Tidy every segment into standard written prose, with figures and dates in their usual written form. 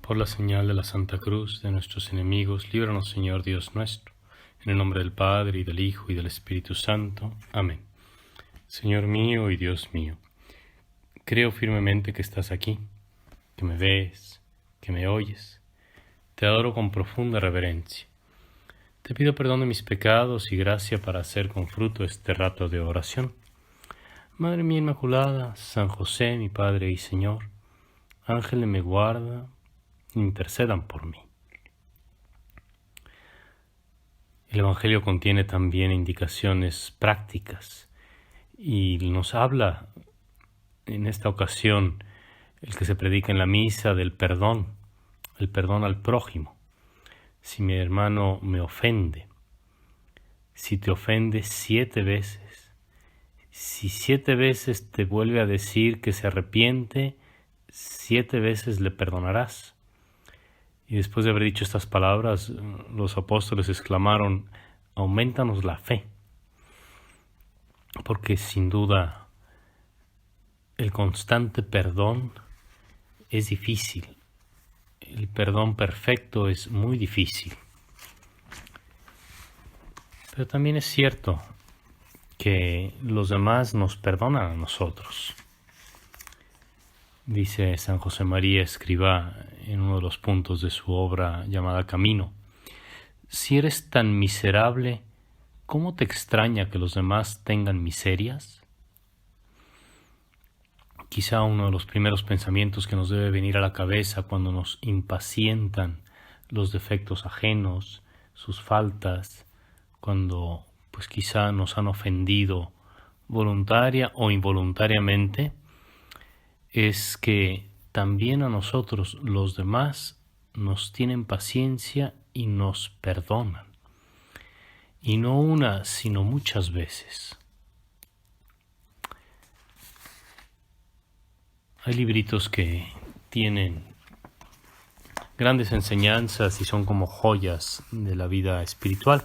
Por la señal de la Santa Cruz de nuestros enemigos, líbranos, Señor Dios nuestro. En el nombre del Padre, y del Hijo, y del Espíritu Santo. Amén. Señor mío y Dios mío, creo firmemente que estás aquí, que me ves, que me oyes. Te adoro con profunda reverencia. Te pido perdón de mis pecados y gracia para hacer con fruto este rato de oración. Madre mía Inmaculada, San José, mi Padre y Señor, Ángel de mi guarda, intercedan por mí. El Evangelio contiene también indicaciones prácticas y nos habla en esta ocasión el que se predica en la misa del perdón, el perdón al prójimo. Si mi hermano me ofende, si te ofende 7 veces, si 7 veces te vuelve a decir que se arrepiente, 7 veces le perdonarás. Y después de haber dicho estas palabras, los apóstoles exclamaron: aumentanos la fe. Porque sin duda el constante perdón es difícil. El perdón perfecto es muy difícil. Pero también es cierto que los demás nos perdonan a nosotros. Dice San José María Escrivá en uno de los puntos de su obra llamada Camino: si eres tan miserable, ¿cómo te extraña que los demás tengan miserias? Quizá uno de los primeros pensamientos que nos debe venir a la cabeza cuando nos impacientan los defectos ajenos, sus faltas, cuando pues quizá nos han ofendido voluntaria o involuntariamente, es que también a nosotros los demás nos tienen paciencia y nos perdonan. Y no una, sino muchas veces. Hay libritos que tienen grandes enseñanzas y son como joyas de la vida espiritual.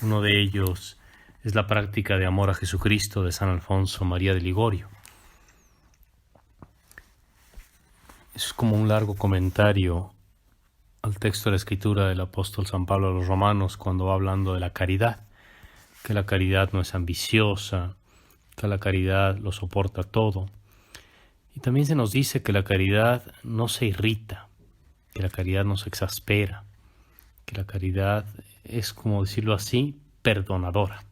Uno de ellos es La práctica de amor a Jesucristo de San Alfonso María de Ligorio. Es como un largo comentario al texto de la Escritura del apóstol San Pablo a los Romanos cuando va hablando de la caridad, que la caridad no es ambiciosa, que la caridad lo soporta todo. Y también se nos dice que la caridad no se irrita, que la caridad no se exaspera, que la caridad es, como decirlo así, perdonadora.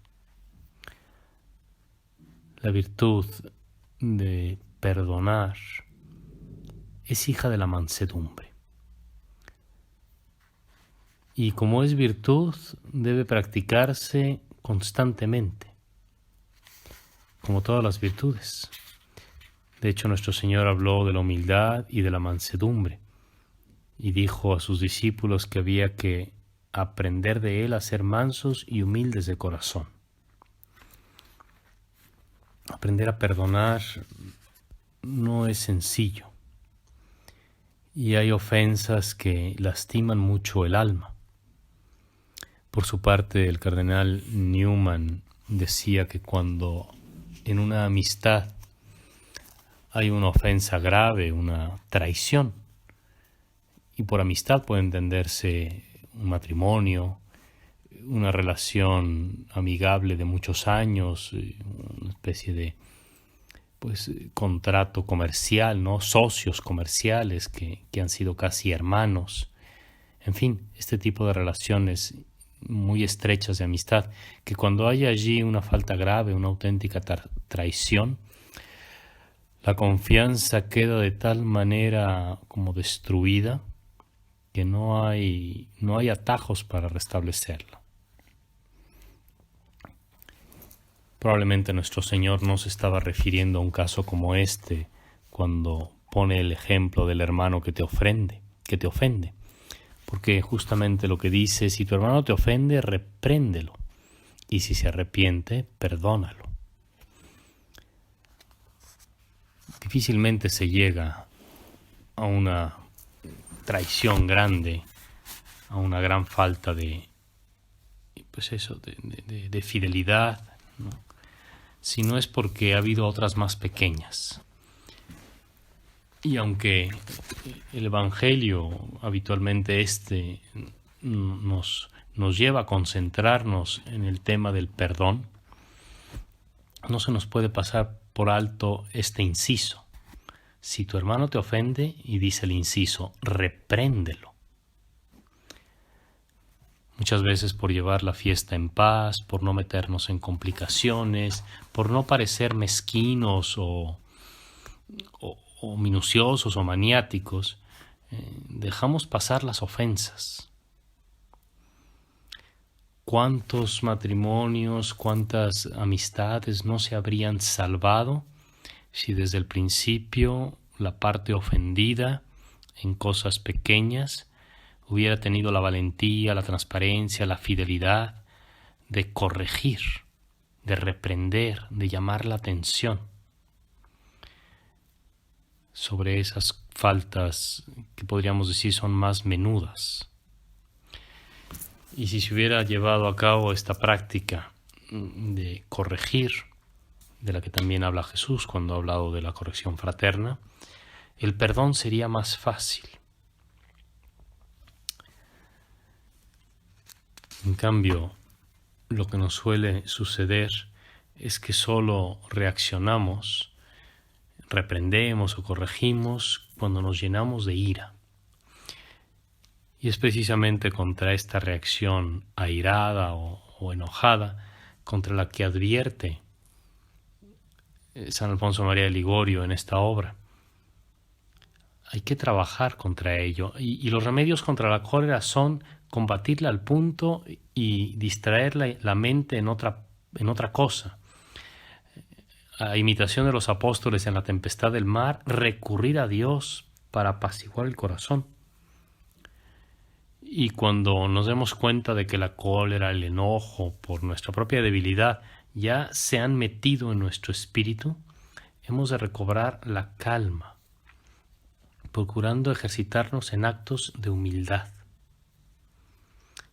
La virtud de perdonar es hija de la mansedumbre. Y como es virtud, debe practicarse constantemente, como todas las virtudes. De hecho, nuestro Señor habló de la humildad y de la mansedumbre, y dijo a sus discípulos que había que aprender de Él a ser mansos y humildes de corazón. Aprender a perdonar no es sencillo, y hay ofensas que lastiman mucho el alma. Por su parte, el cardenal Newman decía que cuando en una amistad hay una ofensa grave, una traición, y por amistad puede entenderse un matrimonio, una relación amigable de muchos años, una especie de contrato comercial, ¿no? Socios comerciales que han sido casi hermanos. En fin, este tipo de relaciones muy estrechas de amistad, que cuando hay allí una falta grave, una auténtica traición, la confianza queda de tal manera como destruida que no hay atajos para restablecerla. Probablemente nuestro Señor no se estaba refiriendo a un caso como este cuando pone el ejemplo del hermano que te ofende, porque justamente lo que dice: si tu hermano te ofende, repréndelo, y si se arrepiente, perdónalo. Difícilmente se llega a una traición grande, a una gran falta de fidelidad, ¿no? Si no es porque ha habido otras más pequeñas. Y aunque el Evangelio habitualmente nos lleva a concentrarnos en el tema del perdón, no se nos puede pasar por alto este inciso. Si tu hermano te ofende, y dice el inciso, repréndelo. Muchas veces por llevar la fiesta en paz, por no meternos en complicaciones, por no parecer mezquinos o minuciosos o maniáticos, dejamos pasar las ofensas. ¿Cuántos matrimonios, cuántas amistades no se habrían salvado si desde el principio la parte ofendida en cosas pequeñas hubiera tenido la valentía, la transparencia, la fidelidad de corregir, de reprender, de llamar la atención sobre esas faltas que podríamos decir son más menudas? Y si se hubiera llevado a cabo esta práctica de corregir, de la que también habla Jesús cuando ha hablado de la corrección fraterna, el perdón sería más fácil. En cambio, lo que nos suele suceder es que solo reaccionamos, reprendemos o corregimos cuando nos llenamos de ira. Y es precisamente contra esta reacción airada o enojada contra la que advierte San Alfonso María de Ligorio en esta obra. Hay que trabajar contra ello. Y los remedios contra la cólera son combatirla al punto y distraer la mente en otra cosa. A imitación de los apóstoles en la tempestad del mar, recurrir a Dios para apaciguar el corazón. Y cuando nos demos cuenta de que la cólera, el enojo, por nuestra propia debilidad, ya se han metido en nuestro espíritu, hemos de recobrar la calma, procurando ejercitarnos en actos de humildad.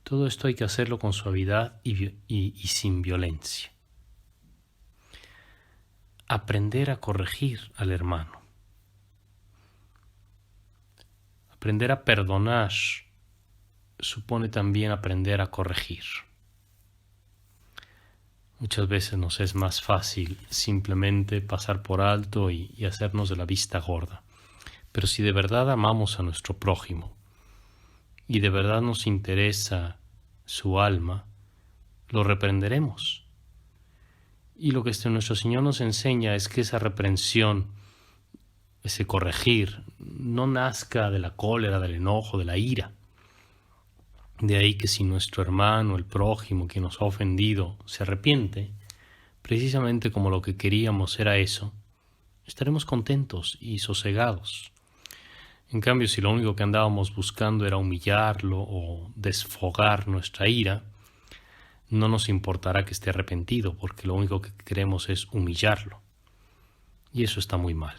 Todo esto hay que hacerlo con suavidad y sin violencia. Aprender a corregir al hermano. Aprender a perdonar supone también aprender a corregir. Muchas veces nos es más fácil simplemente pasar por alto y hacernos de la vista gorda. Pero si de verdad amamos a nuestro prójimo y de verdad nos interesa su alma, lo reprenderemos. Y lo que nuestro Señor nos enseña es que esa reprensión, ese corregir, no nazca de la cólera, del enojo, de la ira. De ahí que si nuestro hermano, el prójimo, quien nos ha ofendido, se arrepiente, precisamente como lo que queríamos era eso, estaremos contentos y sosegados. En cambio, si lo único que andábamos buscando era humillarlo o desfogar nuestra ira, no nos importará que esté arrepentido, porque lo único que queremos es humillarlo. Y eso está muy mal.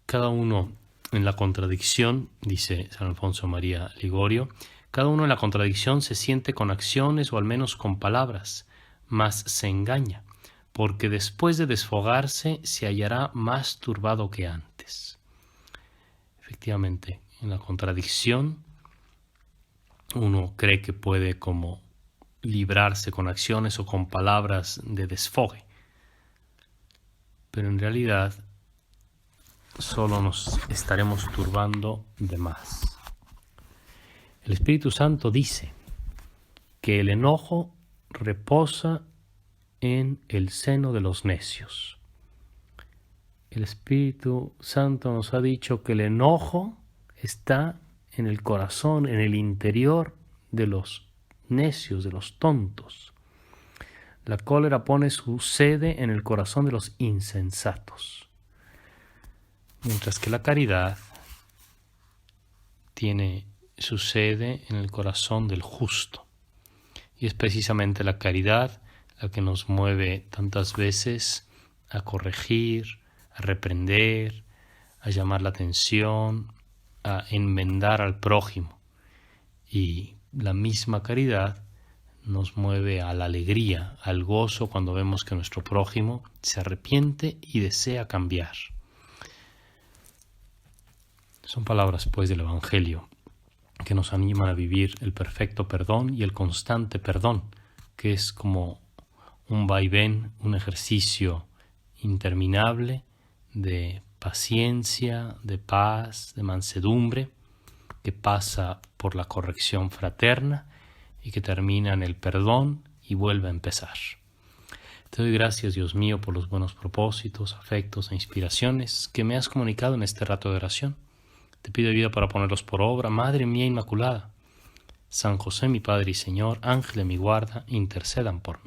Cada uno en la contradicción, dice San Alfonso María Ligorio, cada uno en la contradicción se siente con acciones o al menos con palabras, mas se engaña, porque después de desfogarse se hallará más turbado que antes. Efectivamente, en la contradicción uno cree que puede como librarse con acciones o con palabras de desfogue, pero en realidad solo nos estaremos turbando de más. El Espíritu Santo dice que el enojo reposa en el seno de los necios. El Espíritu Santo nos ha dicho que el enojo está en el corazón, en el interior de los necios, de los tontos. La cólera pone su sede en el corazón de los insensatos. Mientras que la caridad tiene su sede en el corazón del justo. Y es precisamente la caridad la que nos mueve tantas veces a corregir, a reprender, a llamar la atención, a enmendar al prójimo. Y la misma caridad nos mueve a la alegría, al gozo cuando vemos que nuestro prójimo se arrepiente y desea cambiar. Son palabras pues del Evangelio que nos animan a vivir el perfecto perdón y el constante perdón, que es como un vaivén, un ejercicio interminable de paciencia, de paz, de mansedumbre, que pasa por la corrección fraterna y que termina en el perdón y vuelve a empezar. Te doy gracias, Dios mío, por los buenos propósitos, afectos e inspiraciones que me has comunicado en este rato de oración. Te pido ayuda para ponerlos por obra, Madre mía Inmaculada. San José, mi Padre y Señor, ángel de mi guarda, intercedan por mí.